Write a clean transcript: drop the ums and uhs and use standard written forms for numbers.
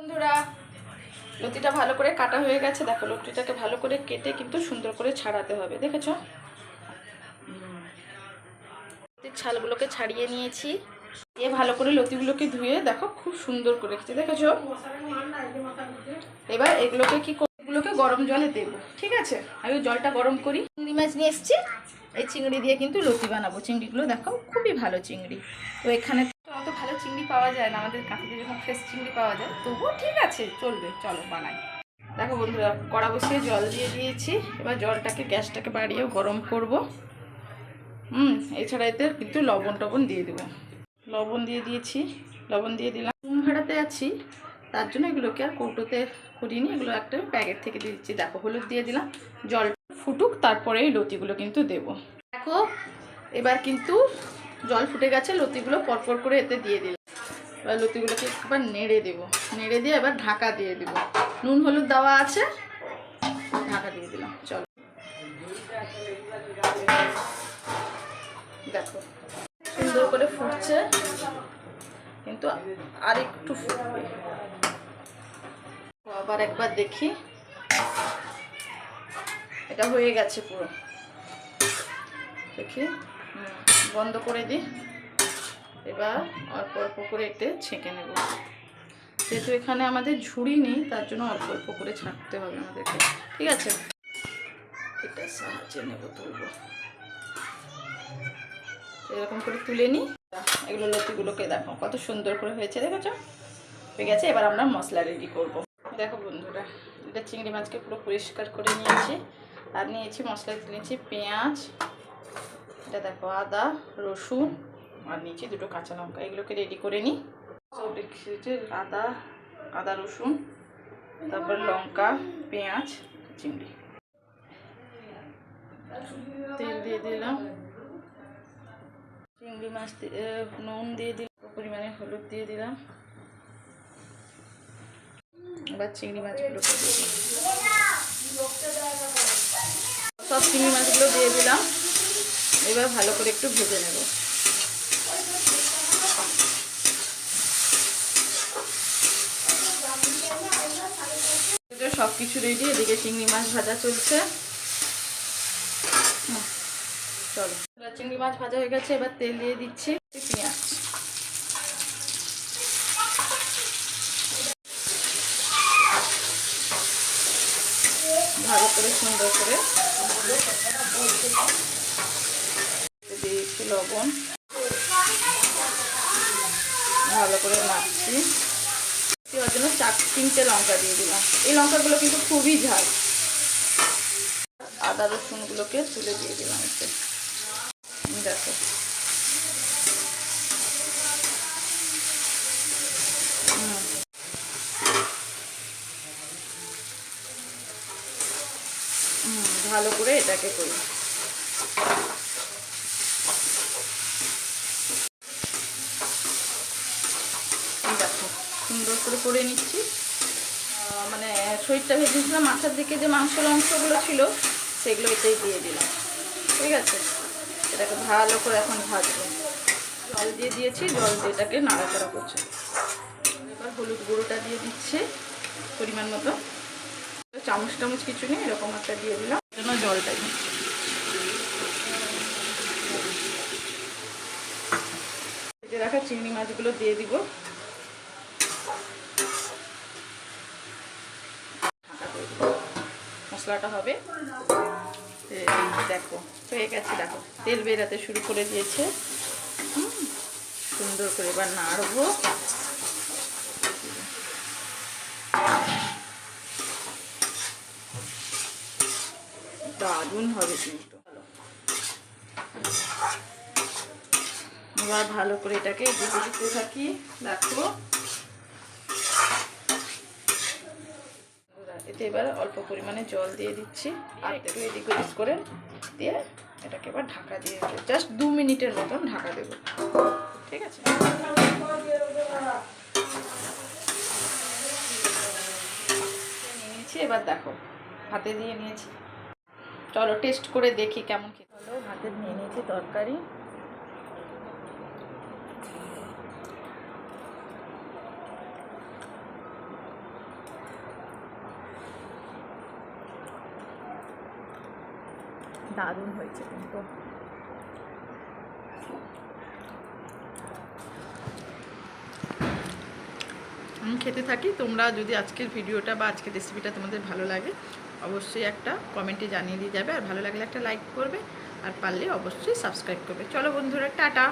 বন্ধুরা, লতিটা ভালো করে কাটা হয়ে গেছে। দেখো, লতিটাকে ভালো করে কেটে কিন্তু সুন্দর করে ছাড়াতে হবে। দেখেছো, লতির ছালগুলোকে ছাড়িয়ে নিয়েছি। দিয়ে ভালো করে লতিগুলোকে ধুয়ে দেখো খুব সুন্দর করে রেখেছি। দেখেছো, এবার এগুলোকে এগুলোকে গরম জলে দেবো। ঠিক আছে, আমি জলটা গরম করি। চিংড়ি মাছ নিয়ে এসেছি, এই চিংড়ি দিয়ে কিন্তু লতি বানাবো। চিংড়িগুলো দেখো খুবই ভালো চিংড়ি। তো এখানে অত ভালো চিংড়ি পাওয়া যায় না, আমাদের কাঁথিতে যখন ফ্রেশ চিংড়ি পাওয়া যায়, তবুও ঠিক আছে, চলবে। চলো বানাই। দেখো বন্ধুরা, কড়া বসিয়ে জল দিয়ে দিয়েছি। এবার জলটাকে গ্যাসটাকে বাড়িয়েও গরম করব। এছাড়া এতে কিন্তু লবণ দিয়ে দেবো। লবণ দিয়ে দিয়েছি, লবণ দিয়ে দিলাম। ঘুম ভাড়াতে আছি, তার জন্য এগুলোকে আর কৌটোতে করিনি, এগুলো একটা প্যাকেট থেকে দিয়ে দিচ্ছি। দেখো, হলুদ দিয়ে দিলাম। জল ফুটুক, তারপরে এই লতিগুলো কিন্তু দেব। দেখো, এবার কিন্তু জল ফুটে গেছে, লতিগুলো পরপর করে এতে দিয়ে দিলাম। এবার লতিগুলোকে একবার নেড়ে দেবো। নেড়ে দিয়ে এবার ঢাকা দিয়ে দেবো। নুন হলুদ দেওয়া আছে, ঢাকা দিয়ে দিলাম। চলো, দেখো সুন্দর করে ফুটছে, কিন্তু আর একটু ফুটবে। আবার একবার দেখি, এটা হয়ে গেছে পুরো। দেখি, বন্ধ করে দিই। এবার অল্প অল্প করে এতে ছেঁকে নেব। যেহেতু এখানে আমাদের ঝুড়ি নেই, তার জন্য অল্প অল্প করে ছাঁকতে হবে আমাদেরকে। ঠিক আছে, এটা সাহায্যে নেব, তুলবো। এরকম করে তুলে নিই। এগুলো লতিগুলোকে দেখো কত সুন্দর করে হয়েছে। দেখেছো, হয়ে গেছে। এবার আমরা মশলা রেডি করব। দেখো বন্ধুরা, এটা চিংড়ি মাছকে পুরো পরিষ্কার করে নিয়েছি। আর নিয়েছি মশলা, নিয়েছি পেঁয়াজ, এটা দেখো আদা রসুন, আর নিয়েছি দুটো কাঁচা লঙ্কা। এগুলোকে রেডি করে নিই। সব রেখেছি, আদা রসুন, তারপর লঙ্কা, পেঁয়াজ, চিংড়ি। তেল দিয়ে দিলাম, চিংড়ি মাছ নুন দিয়ে দিলাম, পরিমাণে হলুদ দিয়ে দিলাম। এবার চিংড়ি মাছগুলো দিয়ে দিলাম, সব চিংড়ি মাছগুলো দিয়ে দিলাম। এবার ভালো করে একটু ভেজে নেব। সব কিছু রেডি, এদিকে চিংড়ি মাছ ভাজা চলছে। চলো, চিংড়ি মাছ ভাজা হয়ে গেছে। এবার তেল দিয়ে দিচ্ছি, পেঁয়াজ, ভালো করে সুন্দর করে দিয়েছি লবণ, ভালো করে নাড়ছি। ওর জন্য 4-3টে লঙ্কা দিয়ে দিলাম। এই লঙ্কাগুলো কিন্তু খুবই ঝাল। আদা রসুনগুলোকে তুলে দিয়ে দিলাম এতে। দেখো, ভালো করে এটাকে করি। দেখো, সুন্দর করে নিচ্ছি। মানে শরীরটা ভেজেছিলাম, মাথার দিকে যে মাংসের অংশগুলো ছিল সেগুলো এতেই দিয়ে দিলাম। ঠিক আছে, এটাকে ভালো করে এখন ভাজবো। জল দিয়ে দিয়েছি, জল দিয়ে এটাকে নাড়াচাড়া করছে। এবার হলুদ গুঁড়োটা দিয়ে দিচ্ছে পরিমাণ মতো। চামচ কিছু নেই, এরকম একটা দিয়ে দিলাম, জন্য জলটা দিচ্ছি। ভেজে রাখা চিংড়ি মাছগুলো দিয়ে দিব। মশলাটা হবে, দেখো হয়ে গেছে। দেখো, তেল বেরাতে শুরু করে দিয়েছে। সুন্দর করে এবার নাড়বো। দারুণ হবে কিন্তু। এবার ভালো করে এটাকে দিতে থাকি। দেখো, এতে এবার অল্প পরিমাণে জল দিয়ে দিচ্ছি, আর একটু এদিক ওদিক করে দিয়ে এটাকে এবার ঢাকা দিয়ে জাস্ট 2 মিনিটের মতন ঢাকা দেবো। ঠিক আছে, নিয়েছি। এবার দেখো, হাতে দিয়ে নিয়েছি। চলো টেস্ট করে দেখি কেমন খেতে হলো। হাতে নিয়ে নিয়েছি তরকারি। দারুণ হয়েছে কিন্তু। আমি খেতে থাকি। তোমরা যদি আজকের ভিডিওটা বা আজকের রেসিপিটা তোমাদের ভালো লাগে অবশ্যই একটা কমেন্টে জানিয়ে দিয়ে যাবে, আর ভালো লাগলে একটা লাইক করবে, আর পারলে অবশ্যই সাবস্ক্রাইব করবে। চলো বন্ধুরা, টাটা।